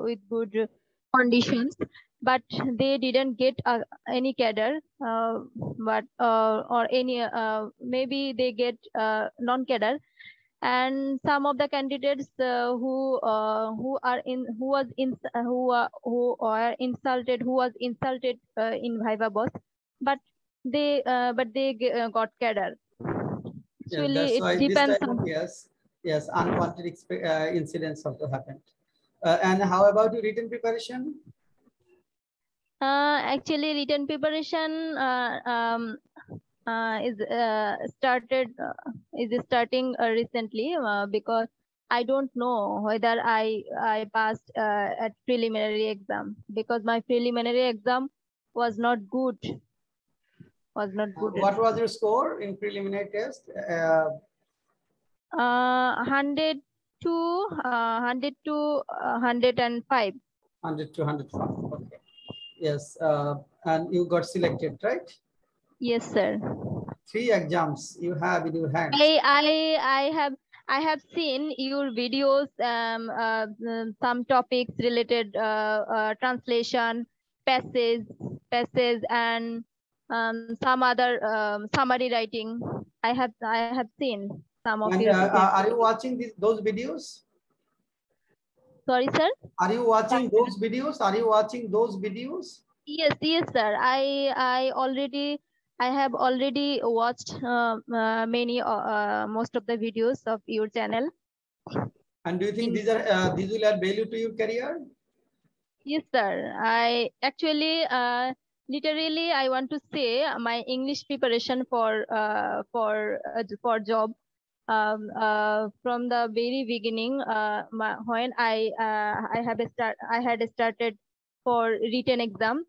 with good conditions, but they didn't get any cadre, but or any maybe they get non-cadre. And some of the candidates who are insulted, who was insulted in Viva Boss, but they got cadre. Yeah, Actually, that's it why this depends type on. of yes, unwanted incidents also happened. And how about your written preparation? Actually, written preparation is starting recently, because I don't know whether I passed at preliminary exam, because my preliminary exam was not good. What was your score in preliminary test? 100 to 105. 100 to 105. Okay. Yes, and you got selected, right? Yes, sir. 3 exams you have in your hands. I have seen your videos, some topics related translation, passage, and some other summary writing. I have seen some of And your are you watching those videos? Sorry, sir. Are you watching those videos? Are you watching those videos? Yes, sir. I have already watched many most of the videos of your channel. And do you think these will add value to your career? Yes, sir. I actually literally I want to say my English preparation for job, from the very beginning, when I had started for written exam.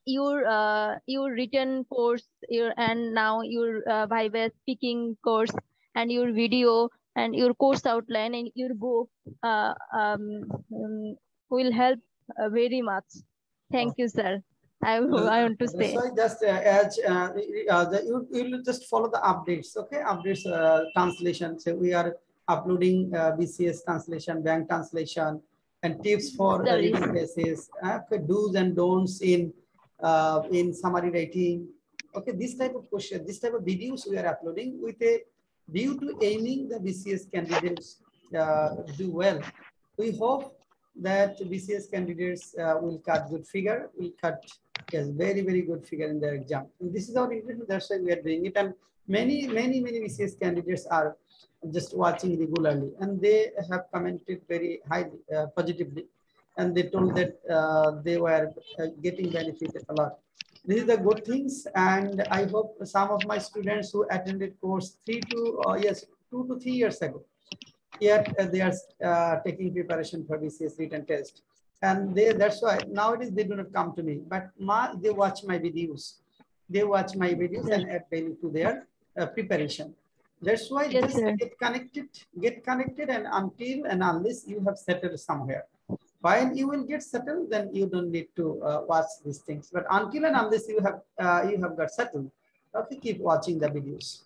Your written course, and now your Viva speaking course, and your video, and your course outline, and your book will help very much. Thank you, sir. I want to say. So just you just follow the updates, okay? Updates, translation. So we are uploading BCS translation, bank translation, and tips for reading cases, do's and don'ts in summary writing. Okay, this type of question, this type of videos we are uploading with a view to aiming the BCS candidates do well. We hope that BCS candidates will cut good figure, will cut very, very good figure in their exam. And this is our intention, that's why we are doing it. And many BCS candidates are just watching regularly, and they have commented very highly, positively. And they told that they were getting benefited a lot. This is the good things, and I hope some of my students who attended course 2 to 3 years ago, yet they are taking preparation for BCS written test. And that's why nowadays they do not come to me, but they watch my videos. They watch my videos and add value to their preparation. That's why just get connected, and until and unless you have settled somewhere. While you will get settled, then you don't need to watch these things. But until and unless you have got settled, okay, keep watching the videos.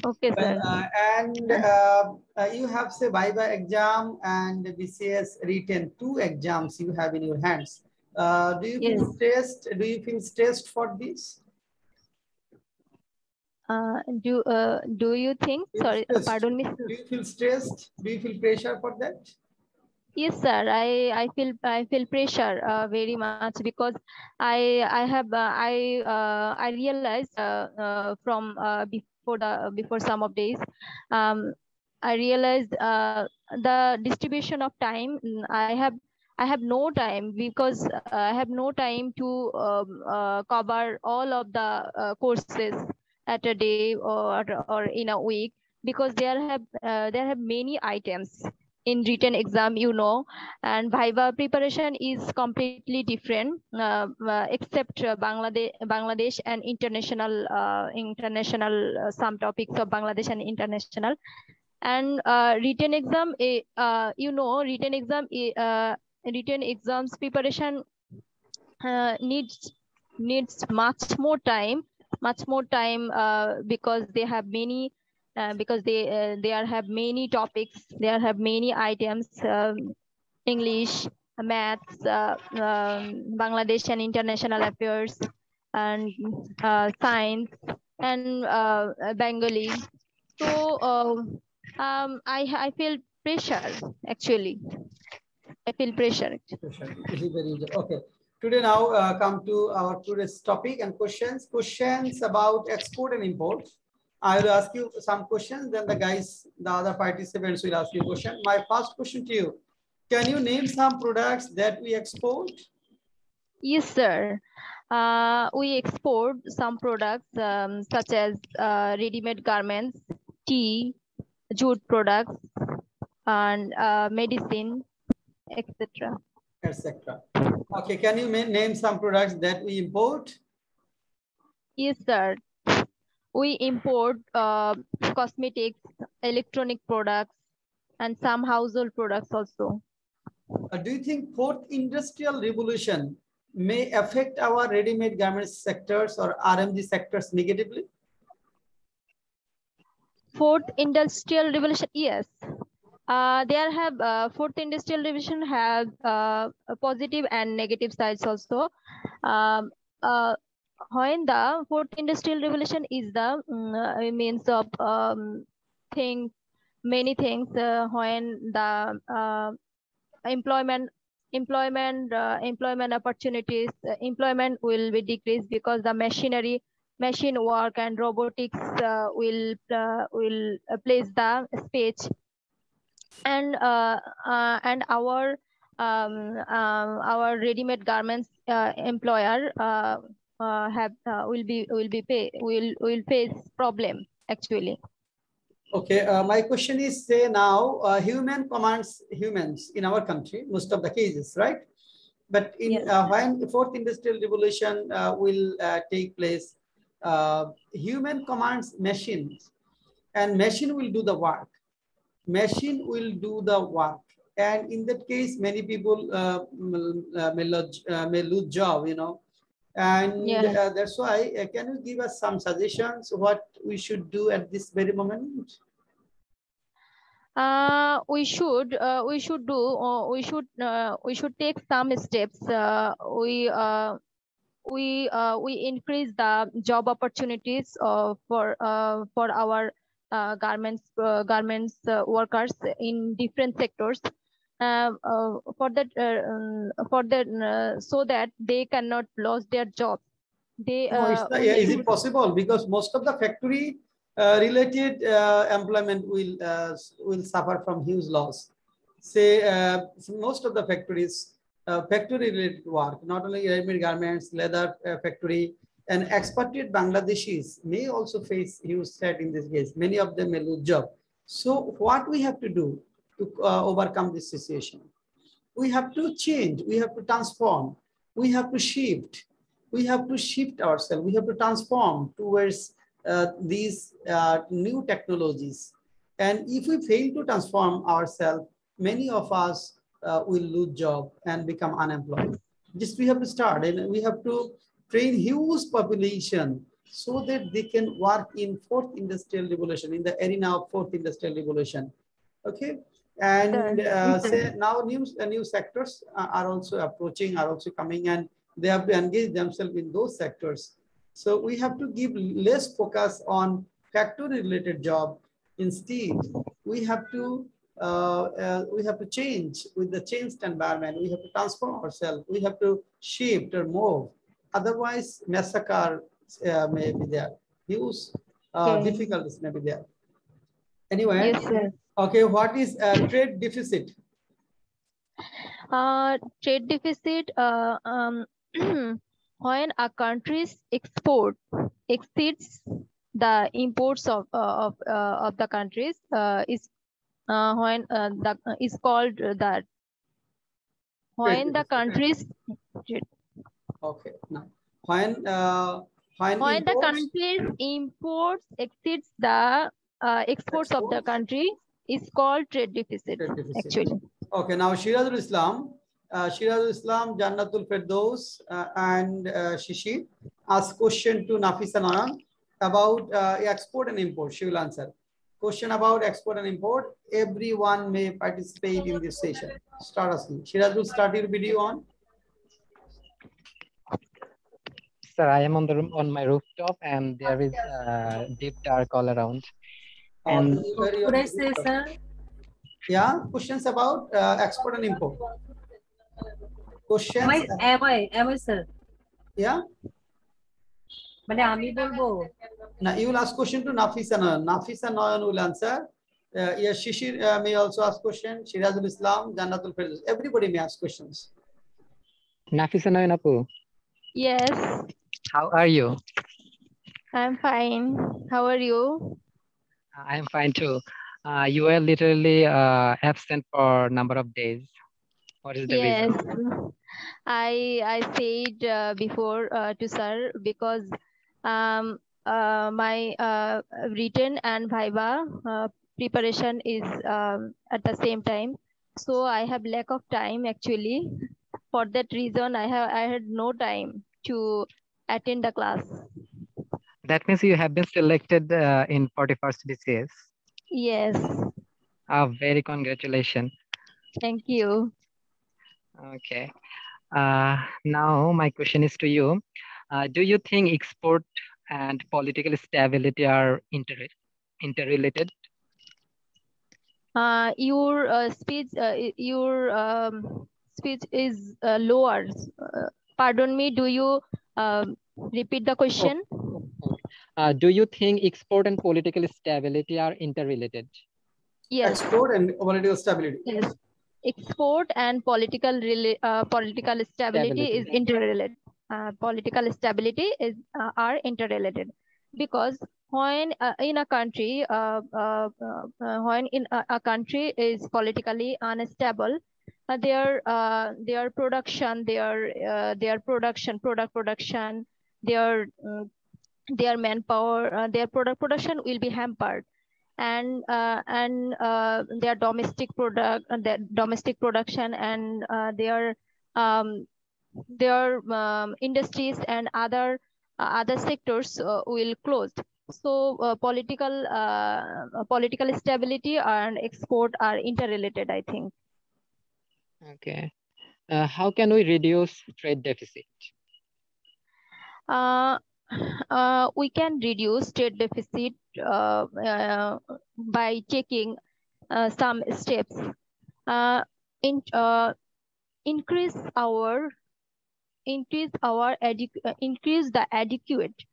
Okay, sir. And you have, say, Viva exam and BCS written 2 exams you have in your hands. Do you feel stressed? Do you feel stressed for this? Do you think? Sorry, pardon me. Do you feel stressed? Do you feel pressure for that? Yes, sir. I feel pressure very much, because I realized from before some of days, I realized the distribution of time. I have no time, because I have no time to cover all of the courses at a day or in a week, because there have many items in written exam, and Viva preparation is completely different, except Bangladesh and international some topics of Bangladesh and international. And written exam, written exams preparation needs much more time, because they have many. Because they have many topics, they have many items, English, maths, Bangladesh and international affairs, and science, and Bengali. So I feel pressure actually. I feel pressure. This is very good. Okay. Today now come to our today's topic and questions. Questions about export and import. I will ask you some questions, then the other participants will ask you a question. My first question to you, can you name some products that we export? Yes, sir. We export some products such as ready-made garments, tea, jute products, and medicine, etc. Etc. Okay, can you name some products that we import? Yes, sir. We import cosmetics, electronic products, and some household products also. Do you think fourth industrial revolution may affect our ready-made garments sectors or RMG sectors negatively? Fourth industrial revolution, yes. Fourth industrial revolution have positive and negative sides also. When the fourth industrial revolution is the means of many things when the employment opportunities, employment will be decreased because the machine work and robotics will place the space, and our ready-made garments employer will face problem actually. Okay, my question is, say now, human commands humans in our country, most of the cases, right? But in Yes. when the fourth industrial revolution will take place, human commands machines, and machine will do the work. Machine will do the work, and in that case, many people may lose job, you know. And Yeah. that's why, can you give us some suggestions what we should do at this very moment? We should take some steps. We increase the job opportunities for our garments workers in different sectors, so that they cannot lose their jobs. They No, is it possible? Because most of the factory related employment will suffer from huge loss. Say most of the factories, factory related work, not only ready-made garments, leather factory, and expatriate Bangladeshis may also face huge threat in this case. Many of them may lose job. So what we have to do to overcome this situation? We have to change, we have to transform, we have to shift. We have to shift ourselves. We have to transform towards these new technologies. And if we fail to transform ourselves, many of us will lose job and become unemployed. Just we have to start, and we have to train huge population so that they can work in fourth industrial revolution, in the arena of fourth industrial revolution. Okay. And say now new sectors are also approaching, are also coming, and they have to engage themselves in those sectors. So we have to give less focus on factory related job. Instead, we have to change with the changed environment. We have to transform ourselves. We have to shift or move. Otherwise, massacre may be there. Huge difficulties may be there. Anyway, yes, sir. Okay, what is trade deficit? Trade deficit, when a country's export exceeds the imports of the countries, is when the is called that when the countries okay now when the country's imports exceeds the exports of the country is called trade deficit, actually. Okay, now Shirazul Islam, Jannatul Firdaus, and Shishi ask question to Nafisa Naran about export and import. She will answer. question about export and import. Everyone may participate in this session. Start asking. Shiraz will start your video on. Sir, I am on my rooftop and there is deep dark all around. And Could I say, sir? Yeah, questions about export and import. Questions. Am I, sir? Yeah. Now you will ask question to Nafisa Nayan. Nafisa Nayan will answer. Yes, Shishir may also ask question. Shirazul Islam, Jannatul Firdaus. Everybody may ask questions. Nafisa Nayan Apu. Yes. How are you? I'm fine. How are you? I am fine too. You were literally absent for a number of days. What is the reason? I said before to sir because my written and viva preparation is at the same time, so I have lack of time actually. For that reason, I had no time to attend the class. That means you have been selected in 41st BCS. Yes. Very congratulations. Thank you. Okay. Now my question is to you. Do you think export and political stability are interrelated? Your speech is lower. Pardon me. Do you repeat the question? Okay. Do you think export and political stability are interrelated? Yes. Export and political stability. Yes. Export and political stability is interrelated. Political stability is are interrelated because when in a country when in a country is politically unstable, their production, product production, their manpower, their product production will be hampered, and their domestic production and their industries and other sectors will close. So political stability and export are interrelated, I think. Okay. How can we reduce trade deficit? We can reduce trade deficit by taking some steps. Increase the adequate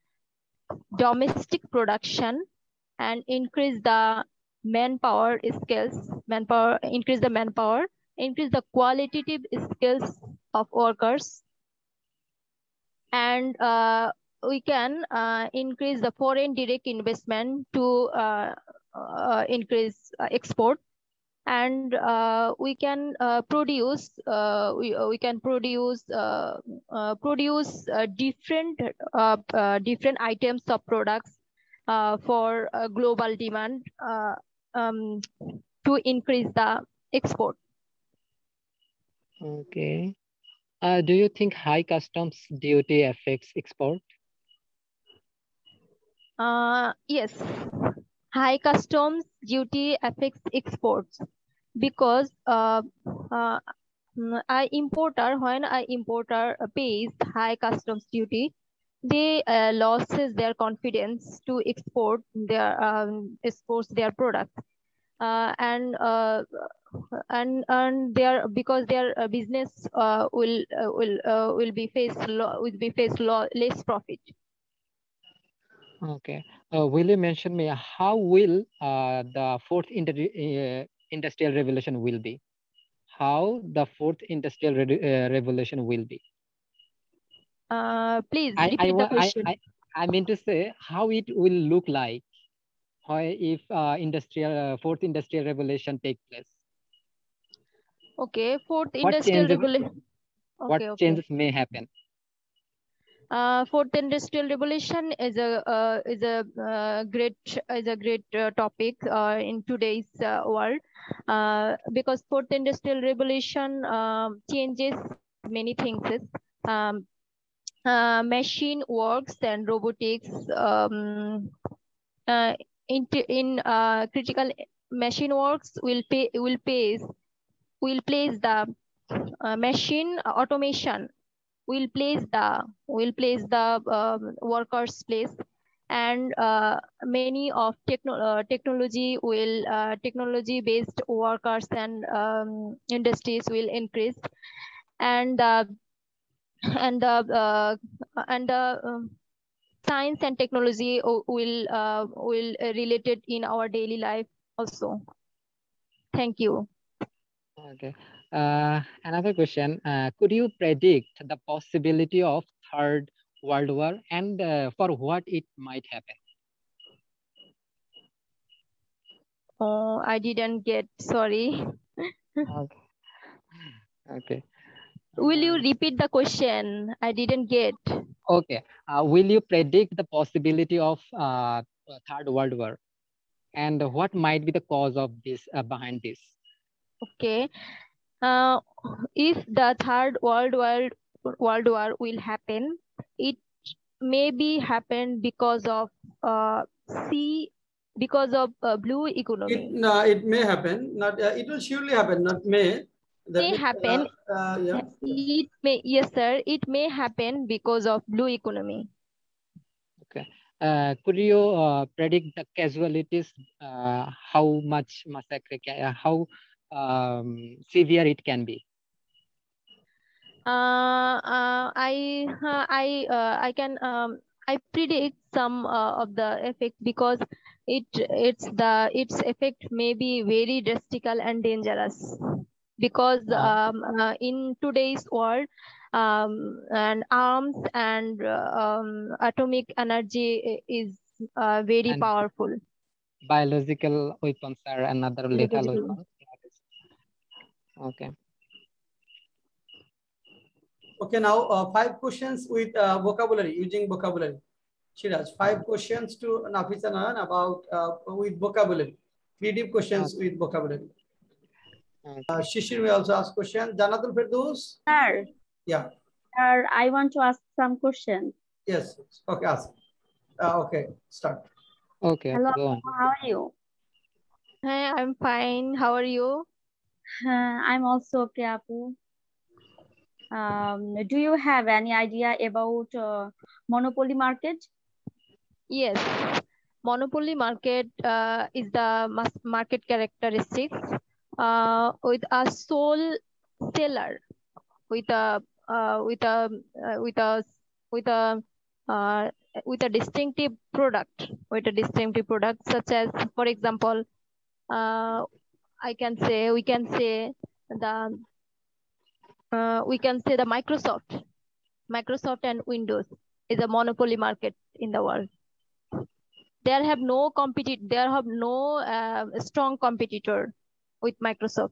domestic production and increase the manpower skills. Increase the qualitative skills of workers, and we can increase the foreign direct investment to increase export, and we can produce different items of products for global demand to increase the export. Okay. Do you think high customs duty affects export? Yes, high customs duty affects exports because when I importer pays high customs duty, they loses their confidence to export their products, and because their business will be face less profit. Okay. Will you mention me how will the fourth industrial revolution will be? How the fourth industrial revolution will be? Please repeat the question. I mean to say how it will look like if fourth industrial revolution take place. Okay, fourth industrial revolution. What changes may happen? Fourth industrial revolution is a great topic in today's world, because fourth industrial revolution changes many things. Machine works and robotics in critical machine works will place the machine automation will place the workers place, and many of technology based workers and industries will increase, and the and the science and technology will related in our daily life also. Thank you. Okay. Another question. Could you predict the possibility of Third World War and for what it might happen? Oh, I didn't get, sorry. Okay. Okay. Will you repeat the question? I didn't get. Okay. Will you predict the possibility of Third World War and what might be the cause of this behind this? Okay. If the Third World War will happen, it may be happen because of blue economy. It may happen. Not. It will surely happen. Not may. That May means, happen. yeah. It may, yes, sir. It may happen because of blue economy. Okay. Could you predict the casualties? How much massacre? How severe it can be? I predict some of the effect because its effect may be very drastical and dangerous, because in today's world and arms and atomic energy is very And powerful. biological weapons are another lethal weapon. Okay. Okay, now 5 questions with vocabulary, using vocabulary. Shiraj, 5 questions to Nafisa Nayan about with vocabulary. Creative questions with vocabulary. Shishir will also ask questions. Janatul Firdaus? Sir. Yeah. Sir, I want to ask some questions. Yes. Okay, ask. Okay, start. Okay. Hello, Go on. how are you? Hi, I'm fine. How are you? I'm also okay, Apu. Do you have any idea about monopoly market? Yes, monopoly market is the market characteristics with a sole seller, with a distinctive product, such as, for example, we can say the Microsoft and Windows is a monopoly market in the world. There have no strong competitor with Microsoft.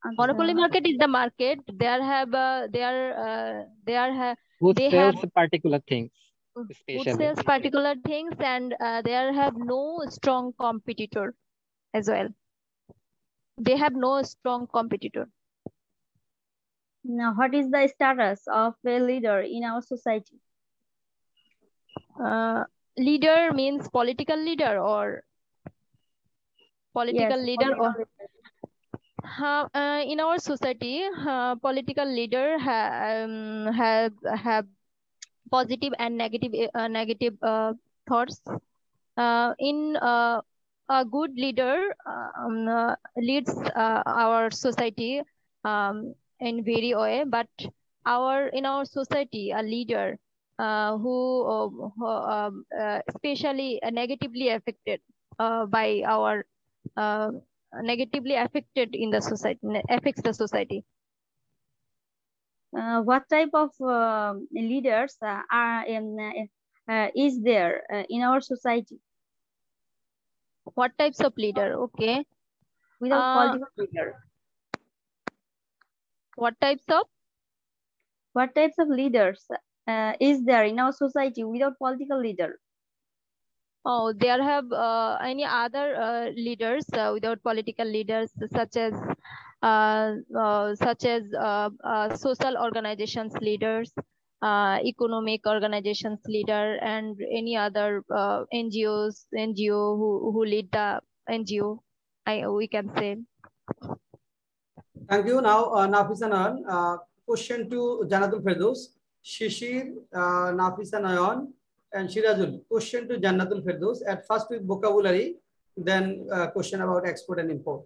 Okay. Monopoly market is the market. Who They sells have particular things, who especially? sells particular things, and there have no strong competitor as well. They have no strong competitor. Now, what is the status of a leader in our society? Leader means political leader or political Yes, leader political or in our society, political leader have positive and negative thoughts. In a good leader leads our society in very way, but in our society, a leader who especially negatively affected by our negatively affected in the society, affects the society. What type of leaders is there in our society? What types of leader? Okay. Without political leader. What types of leaders is there in our society without political leader? Oh, there have any other leaders without political leaders, such as social organizations leaders, economic organizations leader and any other NGO who lead the NGO, we can say. Thank you. Now, Nafisa Nayan, question to Jannatul Firdaus. Shishir, Nafisa Nayan, and Shirazul. Question to Jannatul Firdaus. At first with vocabulary, then question about export and import.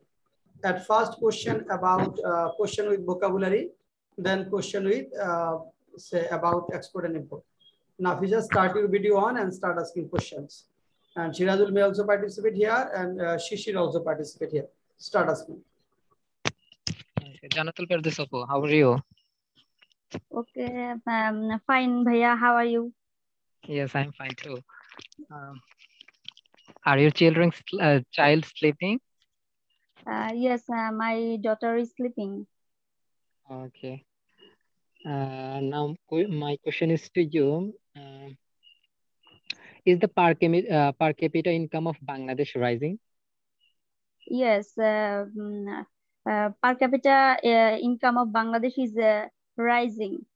At first question about question with vocabulary, then question with say about export and import. Nafisa, start your video on and start asking questions. And Shirazul may also participate here, and Shishir also participate here. Start asking. Okay. Jannatul Firdaus Appu, how are you? Okay, fine, Bhaiya. How are you? Yes, I'm fine too. Are your children child sleeping? Yes, my daughter is sleeping. Okay. Now my question is to you. Is the per capita income of Bangladesh rising? Yes, per capita income of Bangladesh is rising.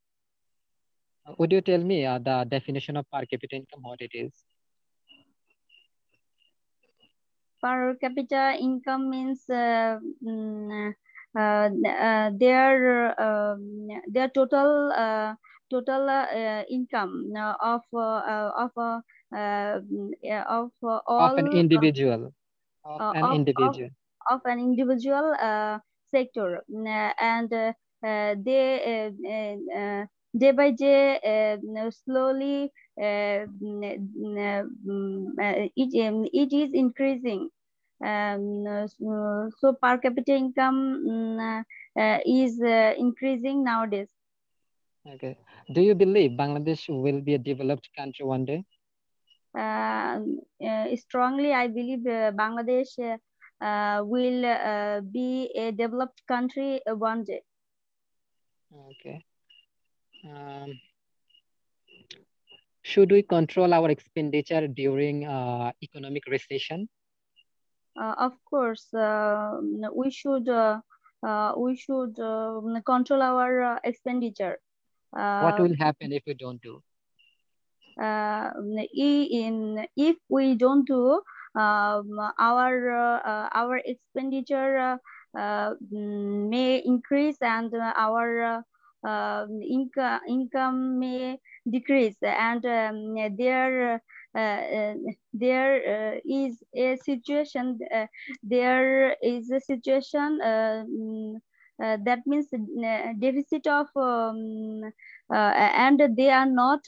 Would you tell me the definition of per capita income, what it is? Per capita income means their total income of all Of an individual. Of an individual sector, and they day by day slowly it is increasing. So per capita income is increasing nowadays. Okay. Do you believe Bangladesh will be a developed country one day? Strongly, I believe Bangladesh will be a developed country one day. Okay. Should we control our expenditure during economic recession? Of course, we should control our expenditure. What will happen if we don't do? If we don't do, our expenditure may increase and our income may decrease, and there is a situation. That means deficit of and they are not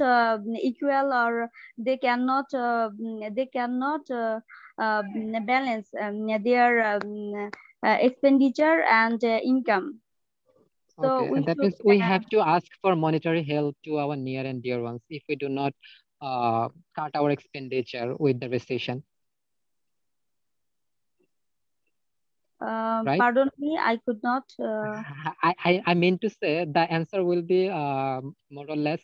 equal, or they cannot balance their expenditure and income. So okay, and that means we have to ask for monetary help to our near and dear ones if we do not cut our expenditure with the recession. Right? Pardon me, I could not. I mean to say the answer will be more or less,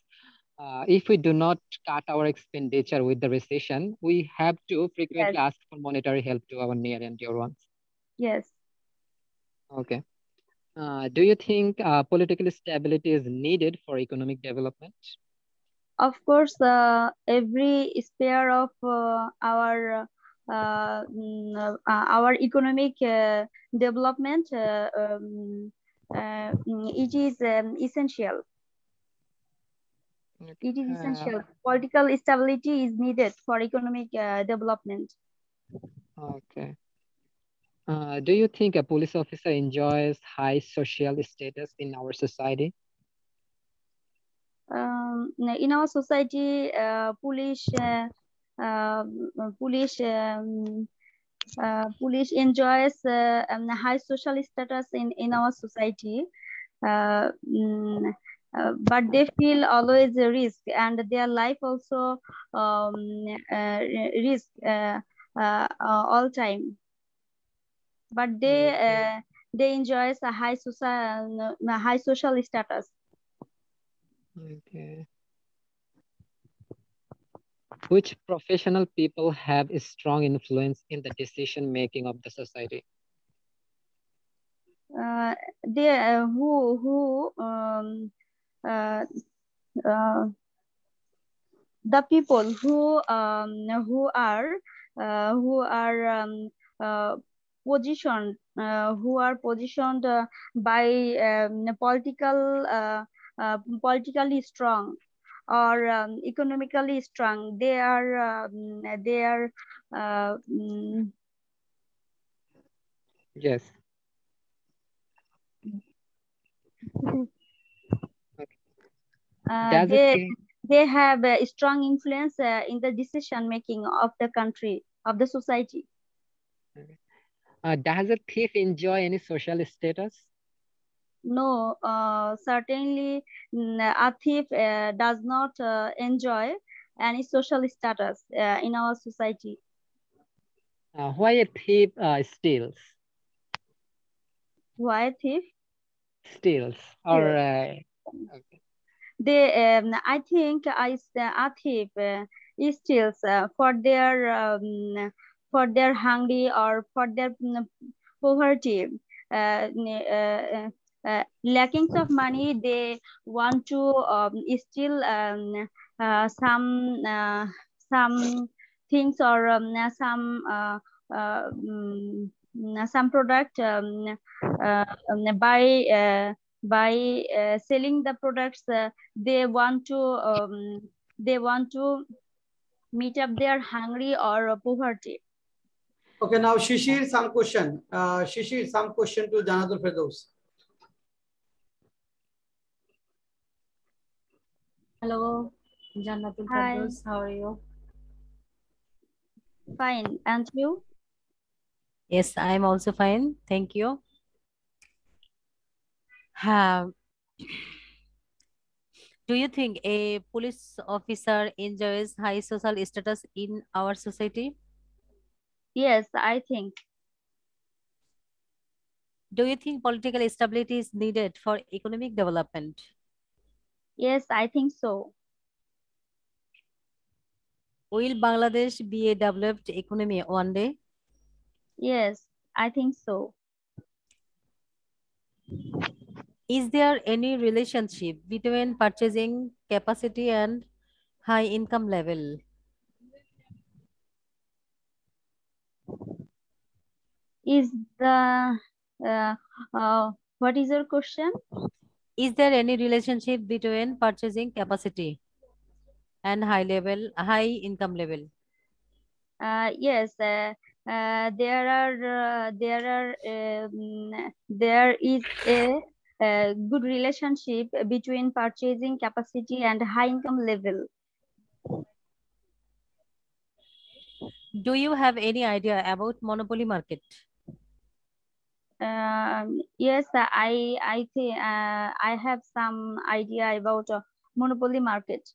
if we do not cut our expenditure with the recession, we have to frequently ask for monetary help to our near and dear ones. Yes. Okay. Do you think political stability is needed for economic development? Of course, every sphere of our economic development, it is essential. Okay. It is essential. Political stability is needed for economic development. Okay. Do you think a police officer enjoys high social status in our society? In our society, police enjoys high social status in our society, but they feel always a risk, and their life also risk all time. But they enjoys a high social status. Okay. Which professional people have a strong influence in the decision making of the society? the people who are positioned by politically strong or economically strong, they are Yes. Does it they have a strong influence in the decision making of the country, of the society. does a thief enjoy any social status? No, certainly a thief does not enjoy any social status in our society. Why a thief steals? Why a thief? Steals or okay. I think a thief steals for their hungry or for their poverty. Lacking of money, they want to steal some things or some product by selling the products. They want to meet up their hungry or poverty. Okay, now Shishir, some question. Shishir, some question to Janatul Firdaus. Hello, Jannatul Hi. Firdaus, how are you? Fine, and you? Yes, I'm also fine. Thank you. Do you think a police officer enjoys high social status in our society? Yes, I think. Do you think political stability is needed for economic development? Yes, I think so. Will Bangladesh be a developed economy one day? Yes, I think so. Is there any relationship between purchasing capacity and high income level? Is the what is your question? Is there any relationship between purchasing capacity and high income level? Yes, there is a good relationship between purchasing capacity and high income level. Do you have any idea about monopoly market? Yes, I think I have some idea about monopoly market.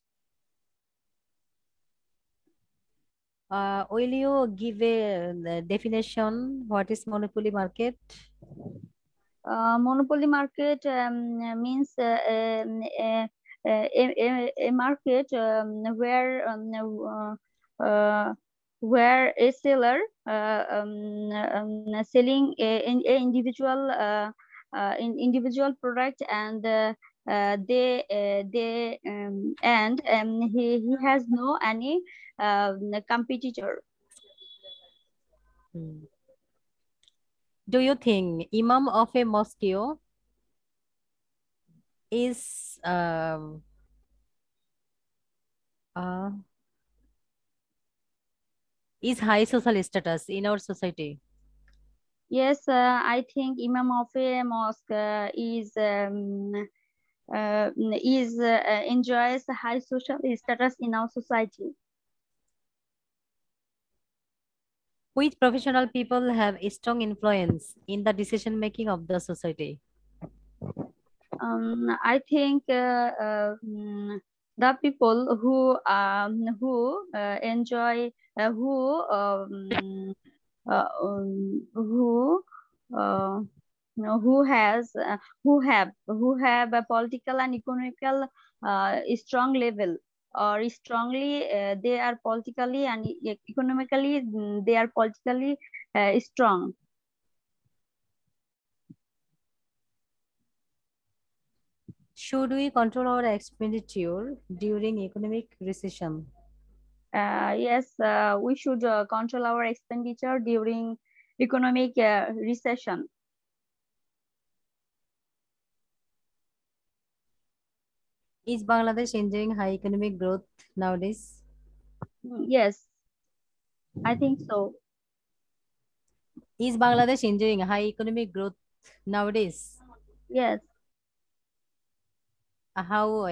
Will you give a definition? What is monopoly market? Monopoly market means a market where a seller selling a individual product, and he has no any competitor. Do you think imam of a mosque is high social status in our society? Yes, I think imam of a mosque enjoys high social status in our society. Which professional people have a strong influence in the decision making of the society? I think the people who enjoy who have a political and economical strong level, or strongly they are politically and economically they are politically strong. Should we control our expenditure during economic recession? Yes, we should control our expenditure during economic recession. Is Bangladesh enjoying high economic growth nowadays? Yes, I think so. Is Bangladesh enjoying high economic growth nowadays? Yes. How?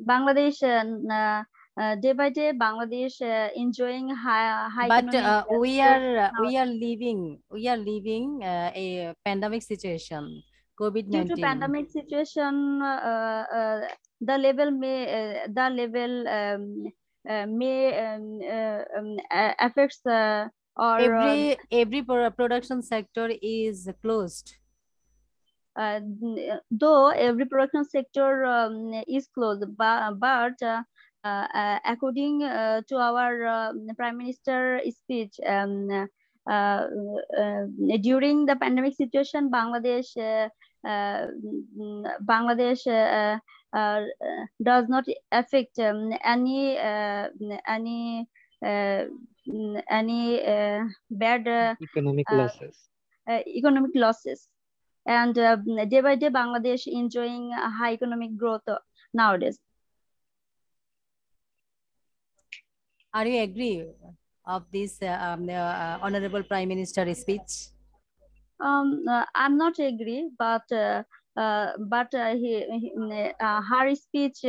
Bangladesh, day by day, Bangladesh enjoying high But economic we growth are now. living a pandemic situation, COVID-19. Due to pandemic situation, the level may affects or every production sector is closed. though every production sector is closed, but according to our Prime Minister speech, during the pandemic situation, Bangladesh does not affect any bad Economic losses. economic losses. And day by day, Bangladesh enjoying a high economic growth nowadays. Are you agree of this Honorable Prime Minister speech? I'm not agree, but her speech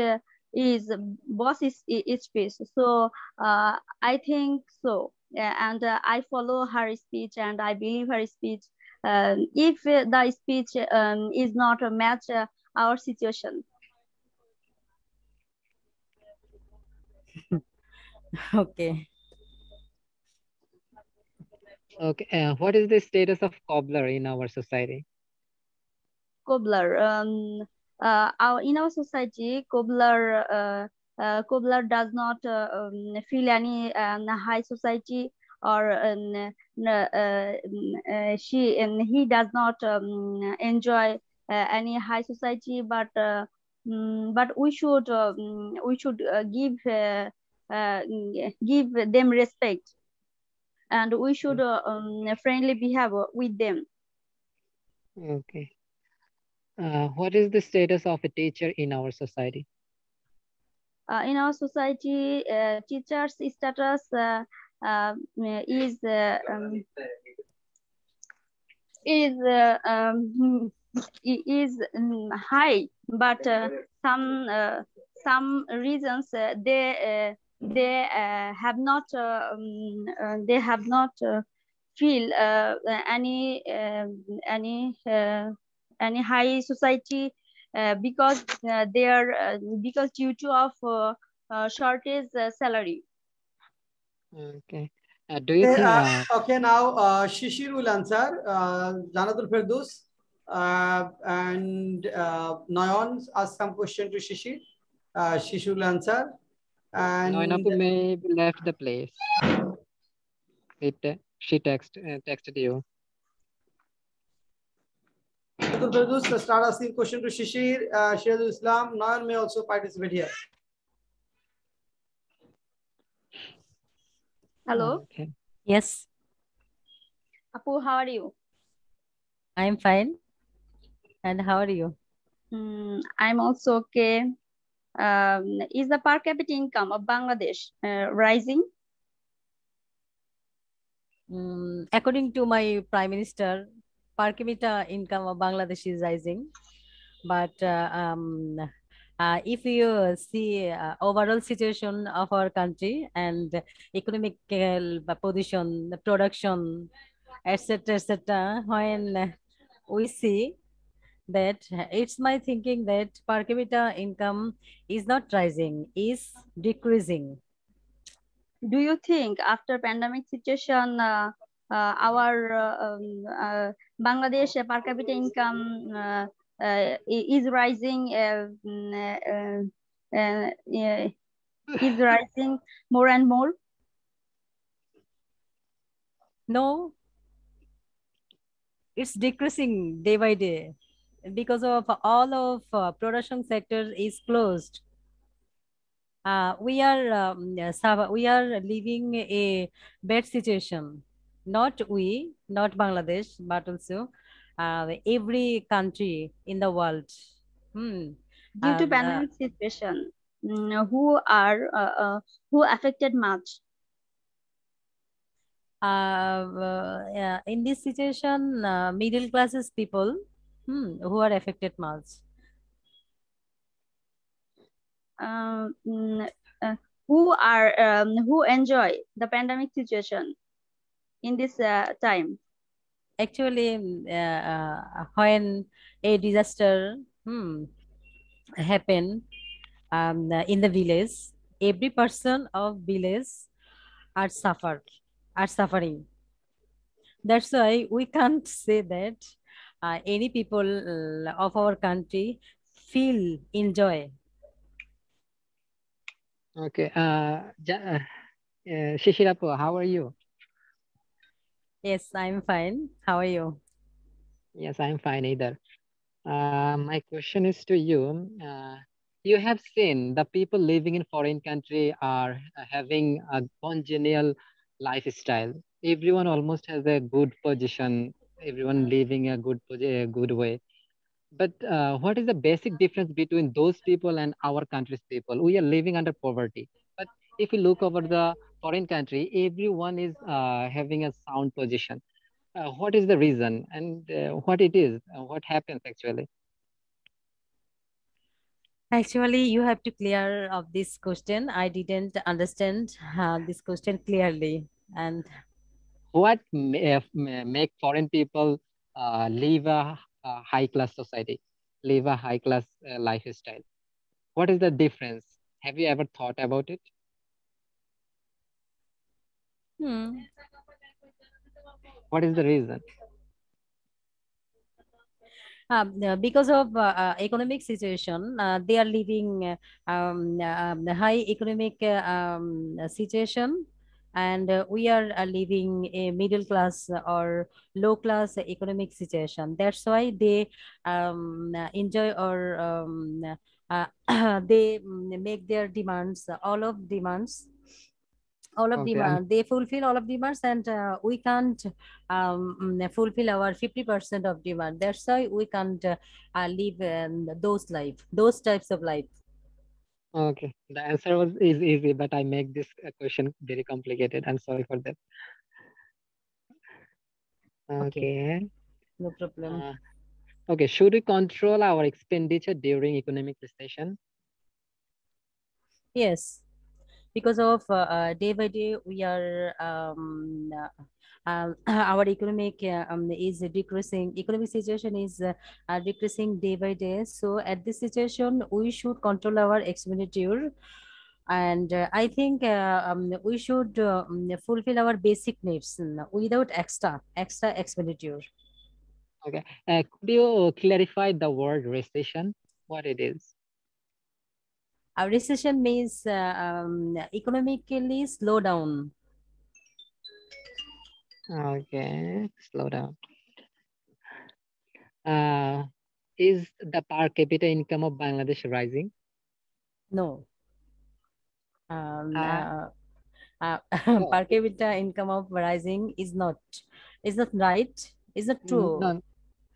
is boss is speech. So I think so, and I follow her speech, and I believe her speech. If the speech is not a match our situation. Okay. Okay. What is the status of cobbler in our society? Cobbler. In our society, cobbler does not feel any high society, or he does not enjoy any high society. But we should give them respect, and we should friendly behave with them. Okay. What is the status of a teacher in our society? In our society, teachers' status is high, but some reasons they have not feel any high society because they are because due to of shortage salary. Okay. Do you think? Okay, now Shishir will answer. Janatul Firdaus and Nayan ask some question to Shishir. Shishir will answer. And Noinapu may left the place. She texted you. Janatul Firdaus start asking question to Shishir. Shahidul Islam, Nayan may also participate here. Hello. Okay. Yes. Apu, how are you? I'm fine. And how are you? I'm also okay. Is the per capita income of Bangladesh rising? According to my Prime Minister, per capita income of Bangladesh is rising. But if you see overall situation of our country and economic position, production, etc., when we see that, it's my thinking that per capita income is not rising, is decreasing. Do you think after pandemic situation, our Bangladesh per capita income is rising? Is rising more and more? No, it's decreasing day by day. because of all of production sector is closed. We are living a bad situation. Not we, not Bangladesh, but also every country in the world. Hmm. Due to Um, pandemic situation, who affected much? yeah, in this situation, middle classes people who are affected much. Um, mm, who enjoy the pandemic situation in this time? Actually, when a disaster happen in the village, every person of village are suffered, are suffering. That's why we can't say that any people of our country feel enjoy. Okay. Shishirapo, how are you? Yes, I'm fine. How are you? Yes, I'm fine either. My question is to you. You have seen the people living in foreign country are having a congenial lifestyle. Everyone almost has a good position. Everyone living a good way. But what is the basic difference between those people and our country's people? We are living under poverty. But if we look over the foreign country, everyone is having a sound position. What is the reason and what it is? What happens actually? Actually, you have to clear of this question. I didn't understand this question clearly. And What make foreign people live a high class society, live a high class lifestyle? What is the difference? Have you ever thought about it? hmm, What is the reason? because of economic situation, they are living the high economic situation, and we are living a middle class or low class economic situation. That's why they enjoy or they make their demands, all of Okay, I'm demand, they fulfill all of demands, and we can't fulfill our 50% of demand. That's why we can't live those types of life. okay. The answer is easy, but I make this question very complicated. I'm sorry for that. Okay, Okay. no problem. Uh, okay. Should we control our expenditure during economic recession? Yes, because of day by day we are our economic is decreasing, economic situation is decreasing day by day. So at this situation we should control our expenditure, and I think we should fulfill our basic needs without extra expenditure. Okay. Could you clarify the word recession? What it is? Recession means economically slow down. Okay. Slow down. Uh, is the per capita income of Bangladesh rising? No. um, Uh, uh, uh, no, per capita income of rising is not right, is not true, no,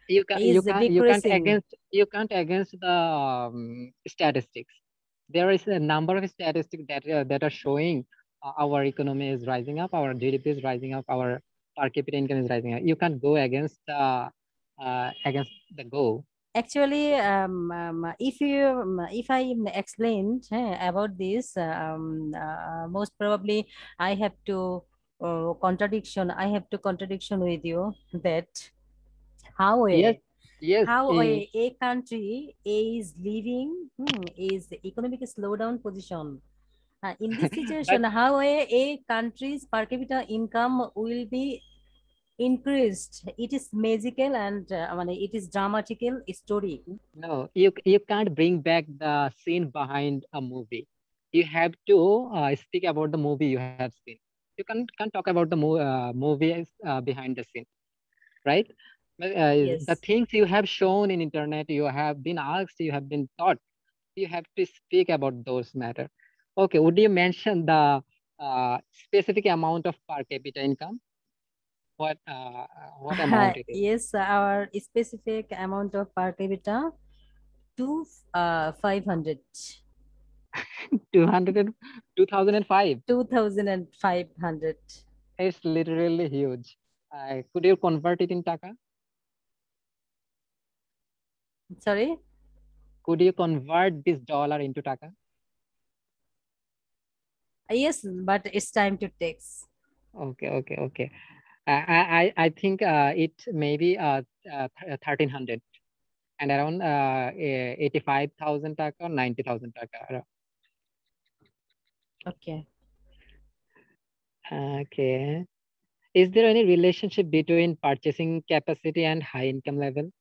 you can is decreasing. you can't against the statistics. There is a number of statistics that are showing our economy is rising up, our GDP is rising up, our per capita income is rising up. You can't go against the goal. Actually, if I explained about this, most probably I have to contradiction with you that how Yes, a yes. a country is living is economic slowdown position. In this But situation, how a country's per capita income will be increased? It is magical and it is dramatical story. no, you can't bring back the scene behind a movie. You have to speak about the movie you have seen. You can't talk about the movies behind the scene, right? But, Yes. the things you have shown in internet, you have been asked, you have been taught, you have to speak about those matter. Okay, would you mention the specific amount of per capita income? What amount it is? Yes, our specific amount of per capita to 500. 2005. 2,500. It's literally huge. Could you convert it in taka? Sorry? Could you convert this dollar into taka? Yes, but it's time to text. Okay. I think it may be 1,300 and around 85,000 taka or 90,000 taka. Okay. Okay. Is there any relationship between purchasing capacity and high income level?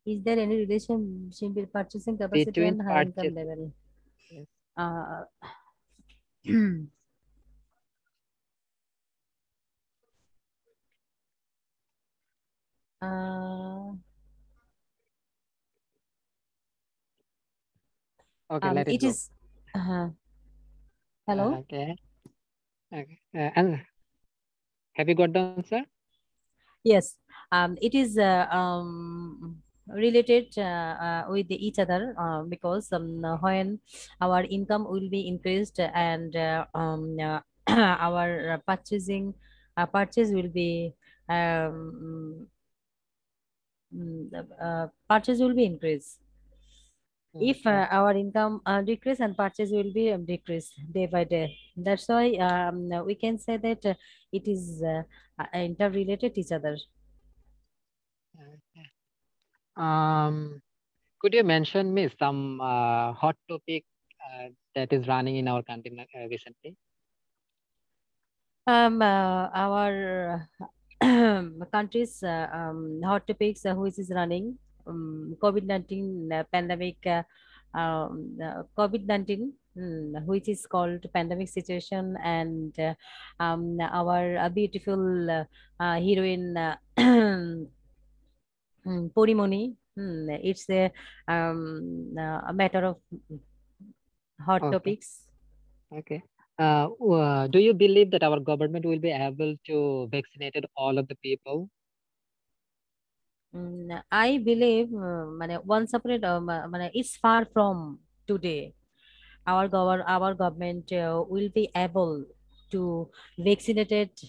Is there any relationship with purchasing capacity Between and high income purchase. level? Yes. Okay, let it It go. is. Hello. Okay. And have you got the answer? Yes. It is related with each other because when our income will be increased and our purchase will be purchase will be increased. If our income decrease and purchase will be decreased day by day. That's why we can say that it is interrelated each other. Could you mention me some hot topic that is running in our country recently? Our country's hot topics which is running COVID-19 pandemic, COVID-19 which is called pandemic situation, and our beautiful heroine Porimoni. It's a matter of hot topics. Okay. Do you believe that our government will be able to vaccinate all of the people? I believe once upon it's far from today. Our government will be able to vaccinate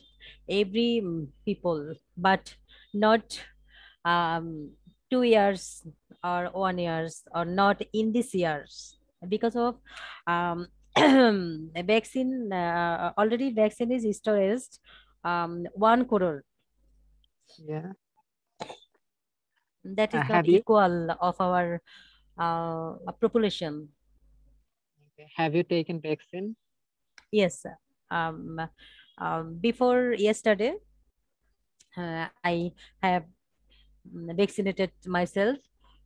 every people, but not 2 years or 1 years, or not in this years, because of the vaccine already vaccine is storaged 1 crore. Yeah. That is not equal of our population. Okay. Have you taken vaccine? Yes. Before yesterday, I have vaccinated myself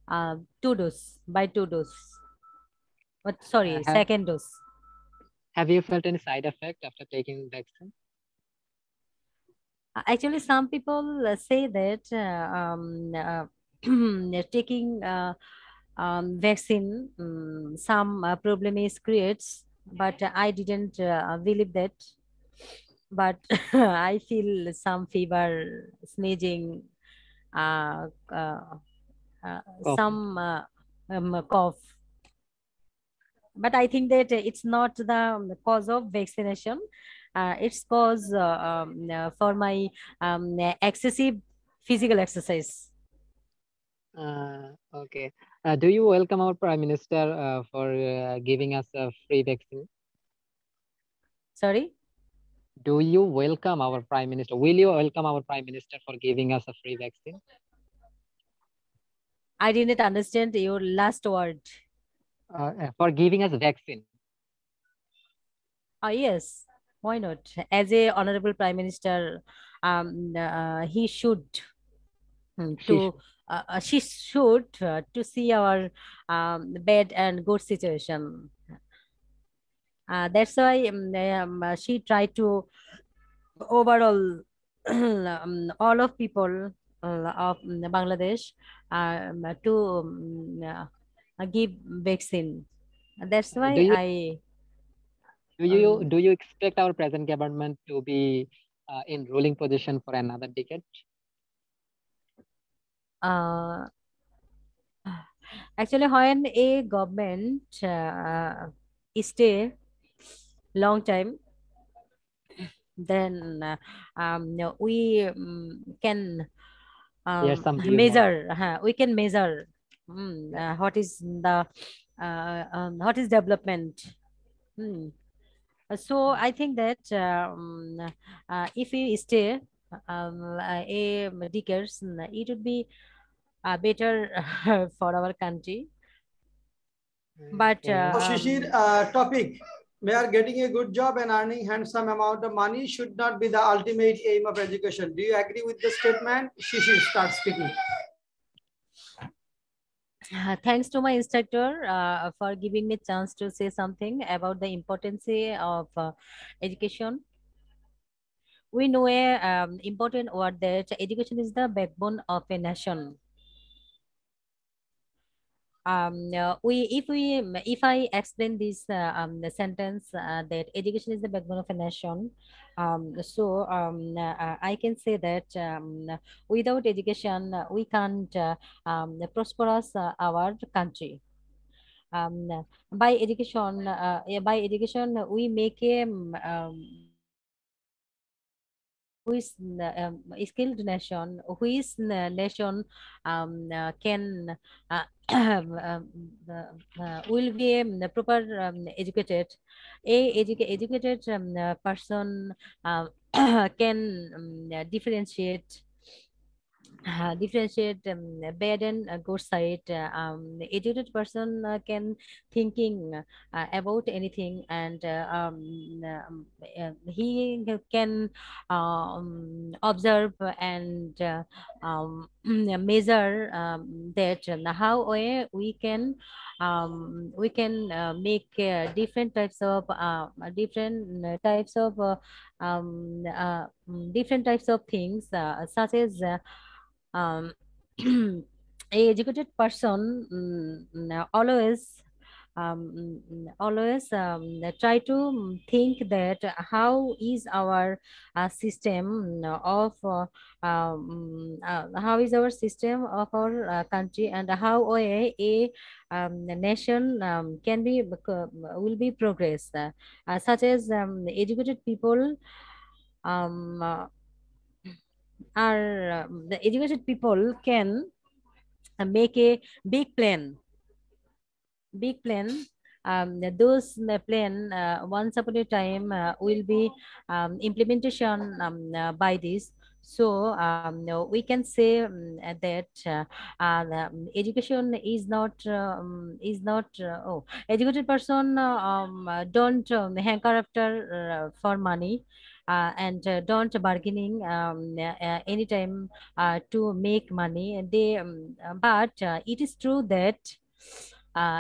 2 dose by 2 dose. But sorry, second dose. Have you felt any side effect after taking vaccine? Actually, some people say that taking vaccine some problem is creates, but I didn't believe that. But I feel some fever, sneezing, some cough. But I think that it's not the cause of vaccination. It's cause for my excessive physical exercise. Okay. Do you welcome our Prime Minister for giving us a free vaccine? Sorry? Do you welcome our Prime Minister? Will you welcome our Prime Minister for giving us a free vaccine? I didn't understand your last word. For giving us vaccine. Yes, why not? As a honorable Prime Minister, he should she should to see our bad and good situation. That's why she tried to overall all of people of Bangladesh to give vaccine. That's why do you expect our present government to be in ruling position for another decade? Actually, when a government stay long time, then we can There's some humor. measure. We can measure what is the what is development. So I think that if we stay a decades, it would be better for our country. But So Shishir, topic, we are getting a good job and earning handsome amount of money should not be the ultimate aim of education. Do you agree with the statement? Shishir, start speaking. Thanks to my instructor for giving me chance to say something about the importance of education. We know a important word that education is the backbone of a nation. If I explain this the sentence that education is the backbone of a nation, I can say that without education we can't prosperous our country. By education we make a who is skilled nation, who is nation can will be proper educated. Educated person can differentiate bad and good side. Educated person can thinking about anything, and he can observe and measure that how we can make different types of things such as um, a educated person always try to think that how is our system of how is our system of our country, and how a nation can be will be progress, such as educated people are the educated people can make a big plan those plan once upon a time will be implementation by this. So no, we can say that education is not educated person don't hanker after for money and don't bargaining anytime to make money, and they but it is true that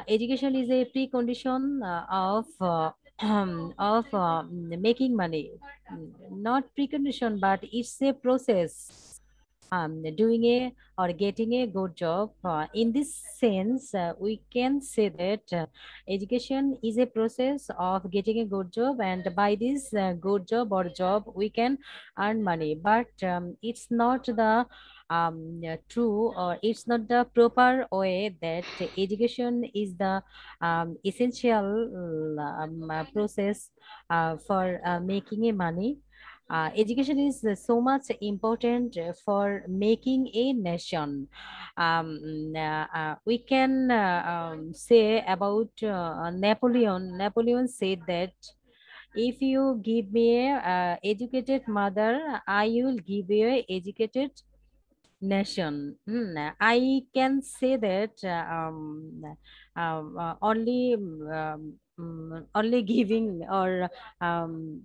education is a precondition of making money. Not precondition, but it's a process. Doing a or getting a good job. In this sense, we can say that education is a process of getting a good job, and by this good job or job, we can earn money. But it's not the true, or it's not the proper way that education is the essential process for making a money. Education is so much important for making a nation. We can say about Napoleon. Napoleon said that if you give me a educated mother, I will give you a educated nation. I can say that only giving or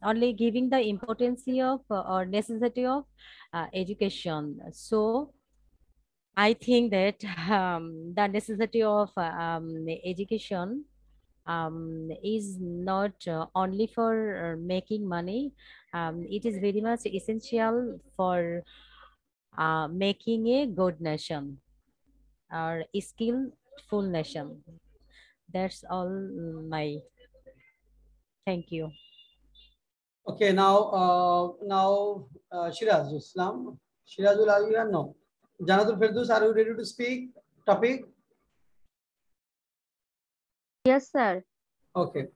only giving the importance of or necessity of education. So I think that the necessity of education is not only for making money. It is very much essential for making a good nation or a skillful nation. That's all my thank you. Okay, now Shiraz Islam. Shirazul, are you here? No. Janatul Firdaus, are you ready to speak? Topic? Yes, sir. Okay.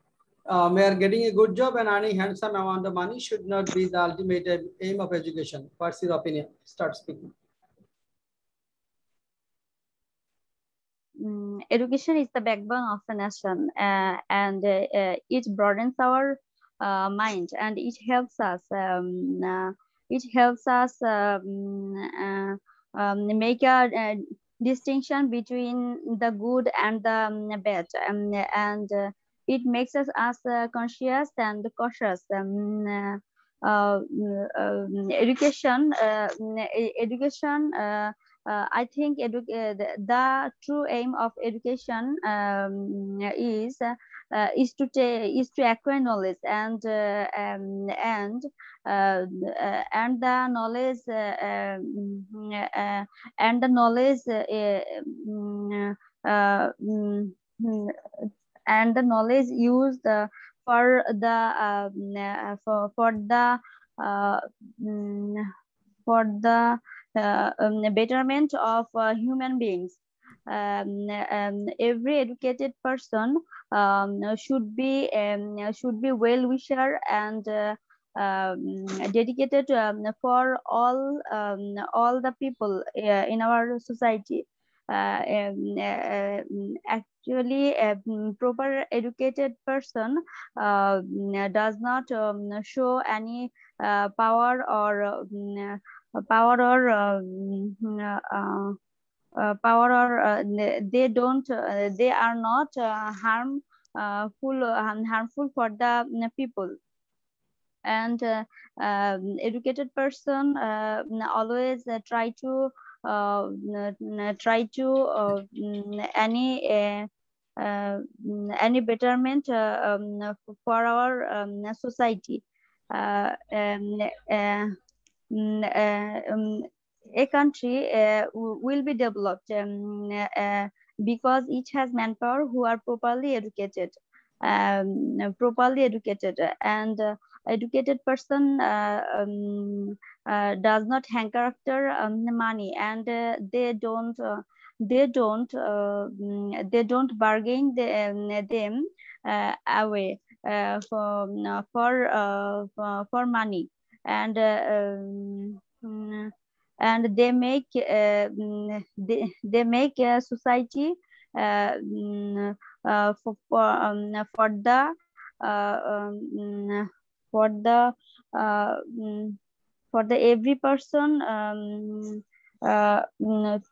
May getting a good job and earning handsome amount of money should not be the ultimate aim of education. What's your opinion? Start speaking. Education is the backbone of the nation, and it broadens our mind, and it helps us. Make a distinction between the good and the bad, and it makes us conscious and cautious. Education, education. I think the true aim of education is to acquire knowledge, and the knowledge and the knowledge and the knowledge used for the for the betterment of human beings. Every educated person should be well-wisher and dedicated for all the people in our society. Actually, a proper educated person does not show any power or they are not harmful for the people. And educated person always try to any betterment for our society. A country will be developed because each has manpower who are properly educated, and educated person does not hanker after money, and they don't bargain them away for money, and and they make they make a society for the every person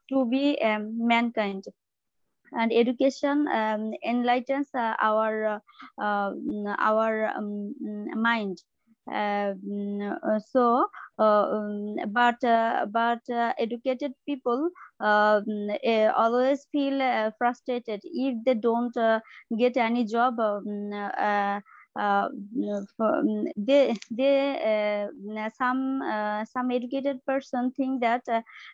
to be mankind. And education enlightens our mind. But educated people always feel frustrated if they don't get any job. Some educated person think that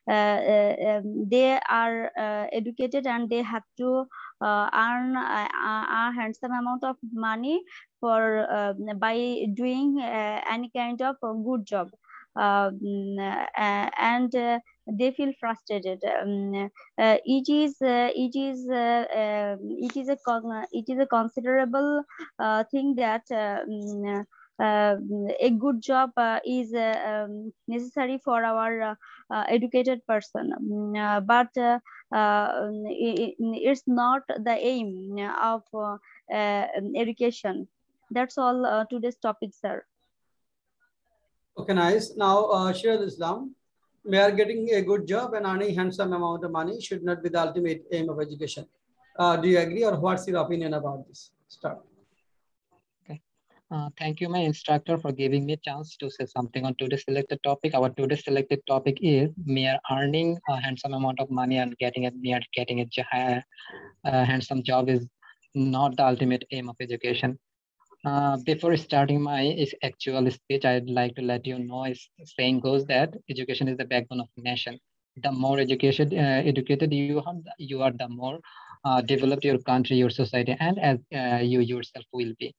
they are educated and they have to earn a handsome amount of money for by doing any kind of good job, and they feel frustrated. It is a considerable thing that a good job is necessary for our educated person, but it's not the aim of education. That's all today's topic, sir. Okay, nice. Now, Shiraz Islam, we are getting a good job and earning handsome amount of money should not be the ultimate aim of education. Do you agree, or what's your opinion about this? Start. Okay. Thank you, my instructor, for giving me a chance to say something on today's selected topic. Our today's selected topic is mere earning a handsome amount of money and getting a handsome job is not the ultimate aim of education. Before starting my actual speech, I'd like to let you know, saying goes that education is the backbone of a nation. The more educated you are, the more developed your country, your society, and as you yourself will be.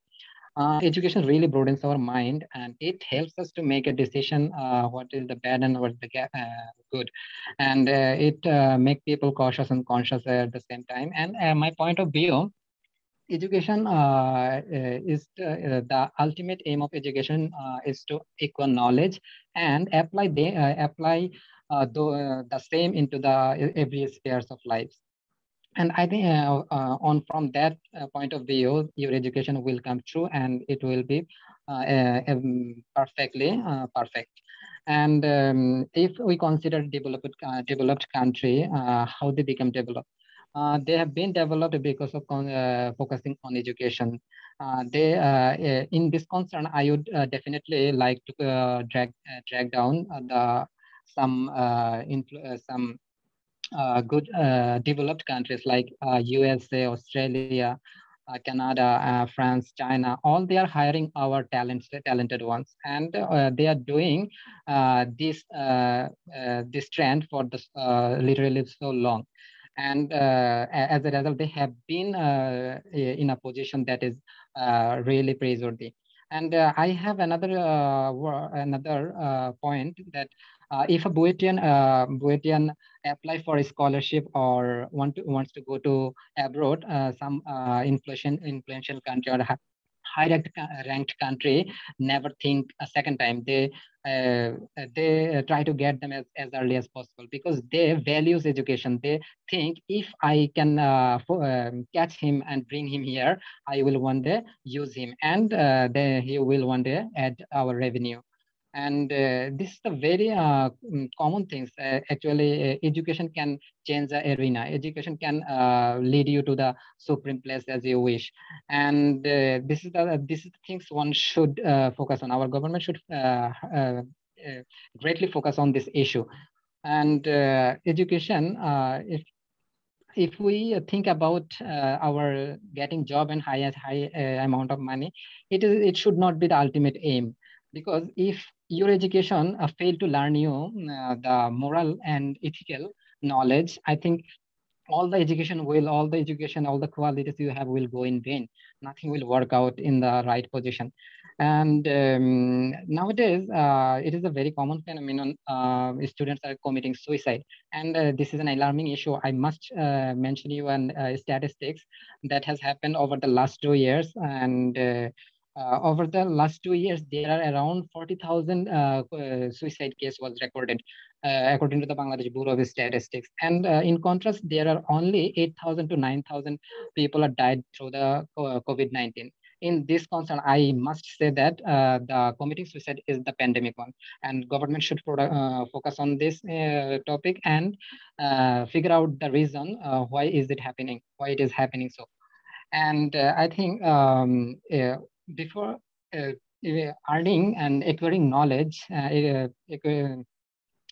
Education really broadens our mind, and it helps us to make a decision what is the bad and what is the good, and it make people cautious and conscious at the same time. And my point of view, education is the ultimate aim of education is to acquire knowledge and apply the same into the every spheres of life. And I think on from that point of view, your education will come true and it will be perfectly perfect. And if we consider developed country, how they become developed, they have been developed because of focusing on education. In this concern, I would definitely like to drag down some good developed countries like USA, Australia, Canada, France, China. All they are hiring our talented ones, and they are doing this trend for literally so long. And as a result, they have been in a position that is really praiseworthy. And I have another point that if a Boetian apply for a scholarship or wants to go to abroad, some influential country or high ranked country never think a second time. They try to get them as early as possible because they values education. They think if I can catch him and bring him here, I will one day use him, and he will one day add our revenue. And this is a very common things. Actually, education can change the arena. Education can lead you to the supreme place as you wish. And this is the things one should focus on. Our government should greatly focus on this issue. And education, if we think about our getting job and high amount of money, it should not be the ultimate aim. Because if your education fail to learn you the moral and ethical knowledge, I think all the qualities you have will go in vain. Nothing will work out in the right position. And nowadays, it is a very common phenomenon. Students are committing suicide. And this is an alarming issue. I must mention you an statistics that has happened over the last 2 years. And over the last 2 years, there are around 40,000 suicide case was recorded, according to the Bangladesh Bureau of Statistics. And in contrast, there are only 8,000 to 9,000 people are died through the COVID-19. In this concern, I must say that the committing suicide is the pandemic one, and government should focus on this topic and figure out the reason why is it happening, why it is happening so. And I think before earning and acquiring knowledge,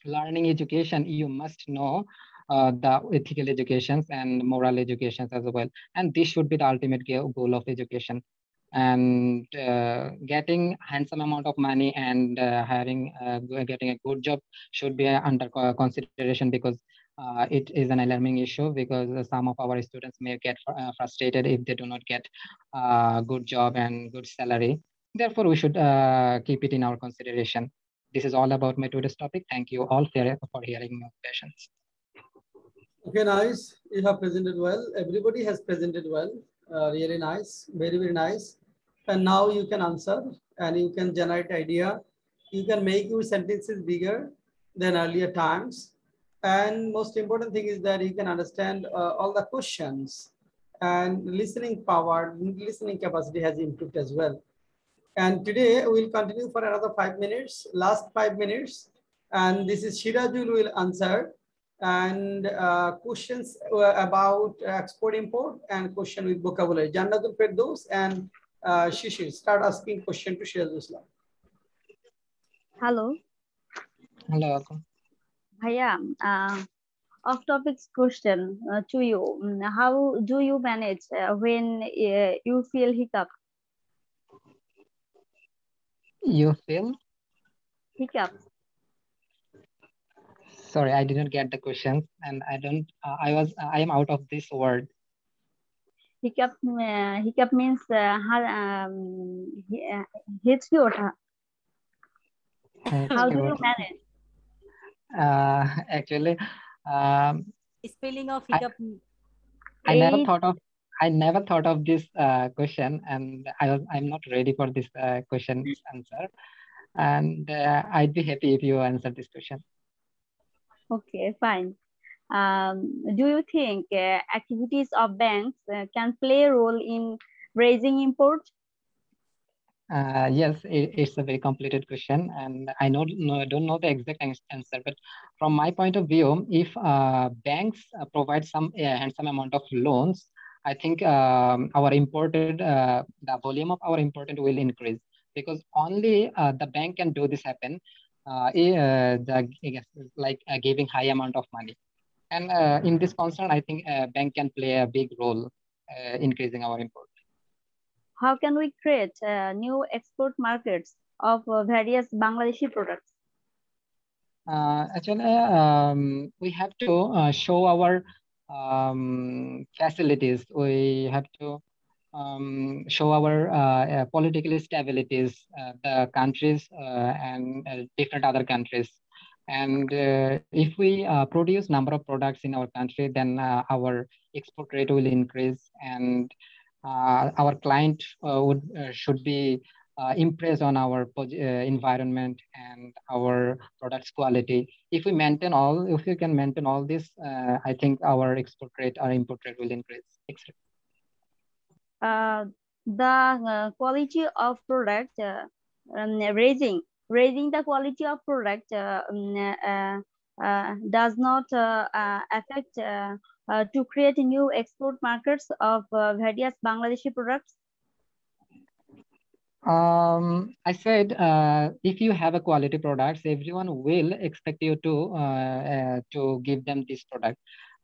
learning education, you must know the ethical educations and moral educations as well. And this should be the ultimate goal of education. And getting handsome amount of money and getting a good job should be under consideration, because it is an alarming issue, because some of our students may get frustrated if they do not get a good job and good salary. Therefore, we should keep it in our consideration. This is all about my today's topic. Thank you all for hearing my questions. Okay, nice. You have presented well. Everybody has presented well. Really nice. Very, very nice. And now you can answer and you can generate idea. You can make your sentences bigger than earlier times. And most important thing is that you can understand all the questions, and listening power, listening capacity has improved as well. And today we'll continue for another 5 minutes, last 5 minutes. And this is Shirajul will answer. And questions about export import and question with vocabulary. Jannatul Firdaus and Shishir start asking question to Shirajul Islam. Hello. Hello. Bhaiya, off-topic question to you. How do you manage when you feel hiccup? You feel? Hiccup. Sorry, I didn't get the question, and I don't. I am out of this word. Hiccup. Hiccup means hits you. How do you manage? Actually, Spelling of hiccup. I never thought of this question, and I'm not ready for this question's answer. And I'd be happy if you answer this question. Okay, fine. Do you think activities of banks can play a role in raising imports? Yes, it's a very complicated question, and I don't know the exact answer. But from my point of view, if banks provide some handsome amount of loans, I think our imported the volume of our imported will increase, because only the bank can do this happen. Like giving high amount of money, and in this concern, I think bank can play a big role increasing our import. How can we create new export markets of various Bangladeshi products? Actually, we have to show our facilities. We have to show our political stabilities, the countries and different other countries. And if we produce number of products in our country, then our export rate will increase, and our client should be impressed on our environment and our products quality. If we can maintain all this, I think our export rate, our import rate will increase. The quality of product, raising the quality of product does not affect to create new export markets of various Bangladeshi products. I said if you have a quality products, everyone will expect you to give them this product.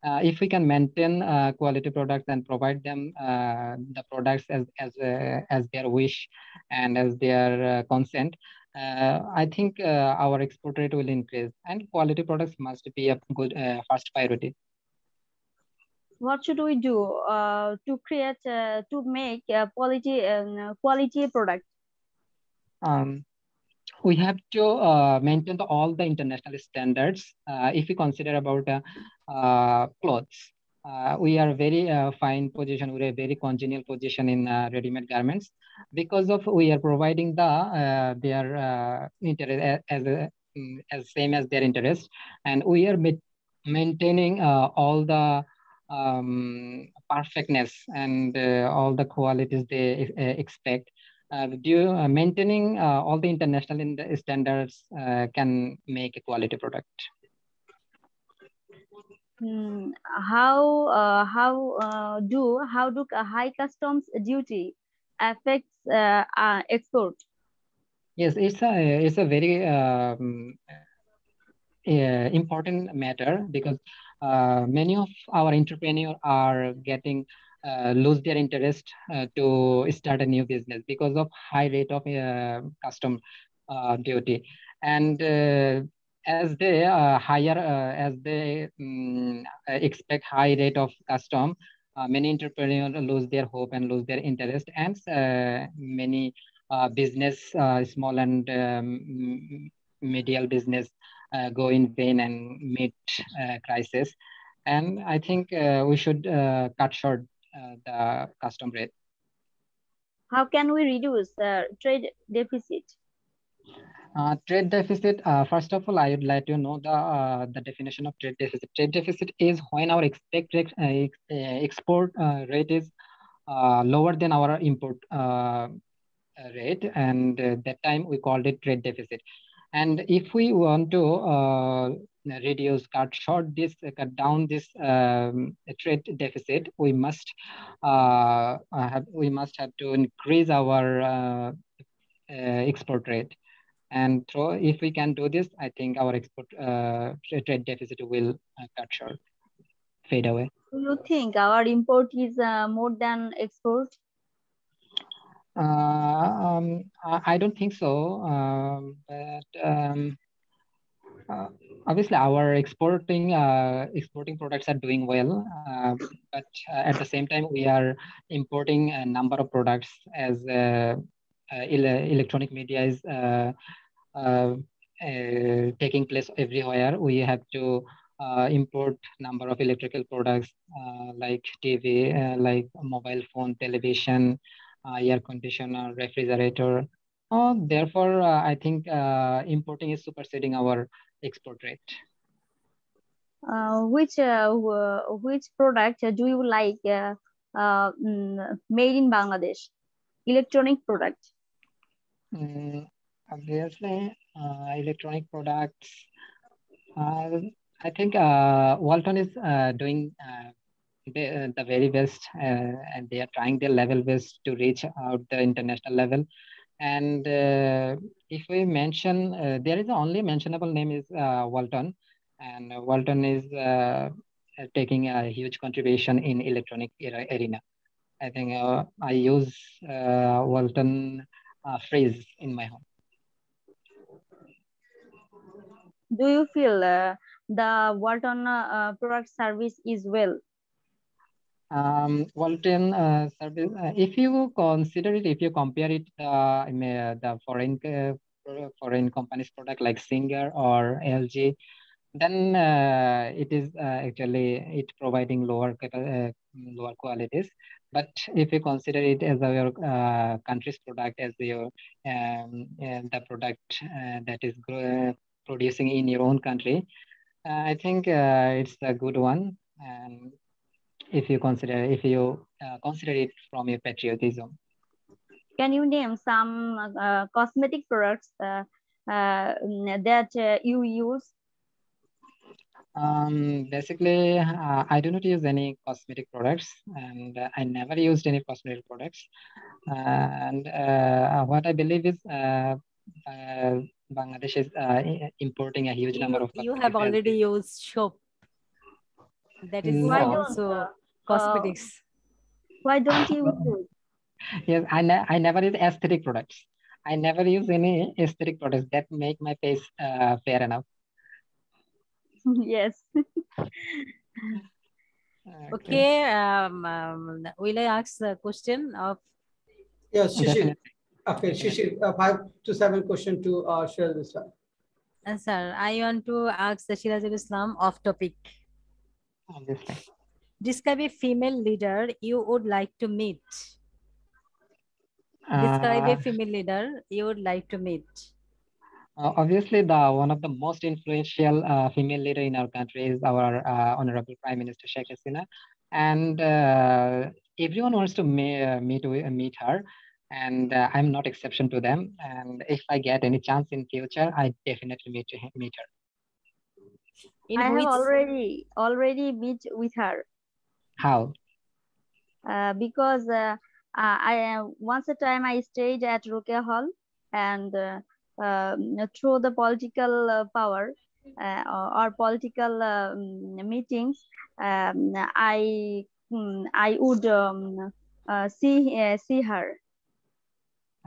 If we can maintain quality products and provide them the products as their wish and as their consent, I think our export rate will increase, and quality products must be a good first priority. What should we do to create to make quality product? We have to maintain all the international standards. If we consider about clothes, we are very fine position. We are very congenial position in ready-made garments, because of we are providing their interest as same as their interest, and we are maintaining all the perfectness and all the qualities they expect. Maintaining all the international standards can make a quality product. How do high customs duty affects export? Yes, it's a very important matter, because many of our entrepreneurs are getting lose their interest to start a new business because of high rate of custom duty, and as they expect high rate of custom, many entrepreneurs lose their hope and lose their interest, and many business, small and medial business go in vain and meet crisis. And I think we should cut short the custom rate. How can we reduce trade deficit? Trade deficit, first of all, I would like to know the definition of trade deficit. Trade deficit is when our export rate is lower than our import rate, and that time we called it trade deficit. And if we want to cut down this trade deficit, we must have to increase our export rate. And if we can do this, I think our export trade deficit will cut short, fade away. Do you think our import is more than export? I don't think so. Obviously, our exporting products are doing well, but at the same time, we are importing a number of products as electronic media is taking place everywhere. We have to import number of electrical products like TV, like mobile phone, television, air conditioner, refrigerator. Therefore, I think importing is superseding our export rate. Which product do you like made in Bangladesh? Electronic product. Obviously, electronic products. I think Walton is doing the very best, and they are trying their level best to reach out the international level. And if we mention, there is the only mentionable name is Walton, and Walton is taking a huge contribution in electronic arena. I think I use Walton phrase in my home. Do you feel the Walton product service is well? Walton service, if you consider it, if you compare it, the foreign companies product like Singer or LG, then it is actually it providing lower qualities. But if you consider it as your country's product, as your the product that is producing in your own country, I think it's a good one. And if you consider it from your patriotism. Can you name some cosmetic products that you use? Basically, I do not use any cosmetic products, and I never used any cosmetic products. And what I believe is Bangladesh is importing a huge number of You have already used soap. That is also cosmetics. Why don't you use? Yes, I never use aesthetic products. I never use any aesthetic products that make my face fair enough. Yes. Okay. Will I ask the question of? Yes, Shishir. Okay, Shishir, 5 to 7 question to Shirajul Islam. Sir, I want to ask the Shirajul Islam off topic. Obviously. Describe a female leader you would like to meet. Describe a female leader you would like to meet. Obviously, one of the most influential female leader in our country is our Honorable Prime Minister Sheikh Hasina, and everyone wants to meet her, and I'm not exception to them. And if I get any chance in future, I definitely meet her. I have already meet with her. How? Because I once a time I stayed at Rokeya Hall, and through the political power or political meetings, I would see her.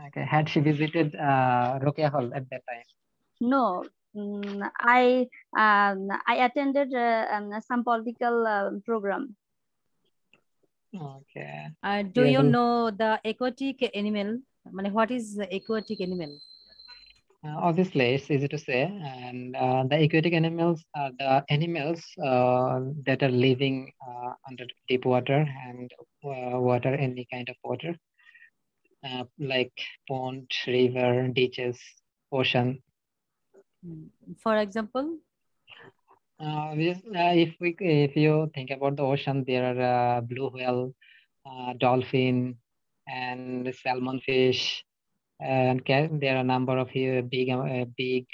Okay, had she visited Rokeya Hall at that time? No, I attended some political program. Okay. Do you know the aquatic animal? What is the aquatic animal? Obviously, it's easy to say. And the aquatic animals are the animals that are living under deep water and water, any kind of water, like pond, river, ditches, ocean. For example? If you think about the ocean, there are blue whale, dolphin, and salmon fish, and there are a number of big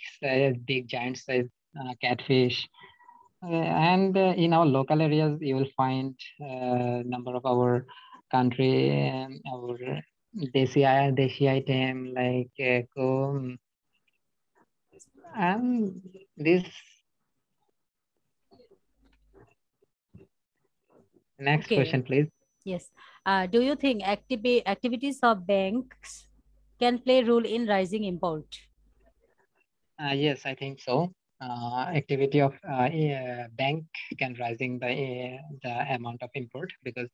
giant size catfish. And in our local areas, you will find number of our country, our desi item like And this next Okay. question, please. Yes. Do you think activities of banks can play a role in rising import? Yes, I think so. Activity of bank can rising the amount of import, because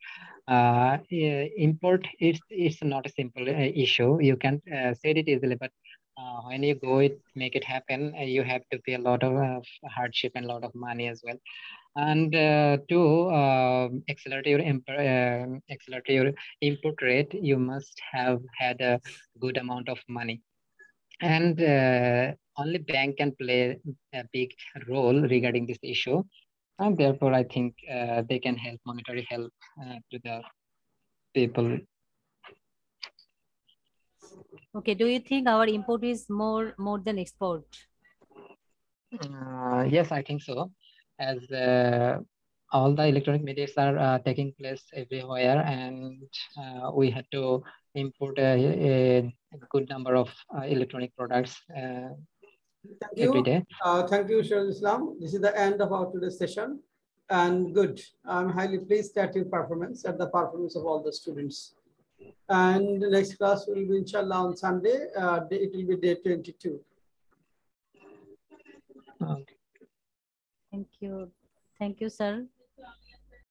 import is not a simple issue. You can say it easily, but when you go make it happen, you have to pay a lot of hardship and a lot of money as well. And to accelerate your input rate, you must have had a good amount of money. And only bank can play a big role regarding this issue. And therefore, I think they can help monetary help to the people. Okay. Do you think our import is more than export? Yes, I think so. As all the electronic medias are taking place everywhere, and we had to import a good number of electronic products every day. Thank you, Shahidul Islam. This is the end of our today's session. And good. I'm highly pleased at your performance, at the performance of all the students. And the next class will be inshallah on Sunday. It will be day 22. Okay. Thank you. Thank you, sir.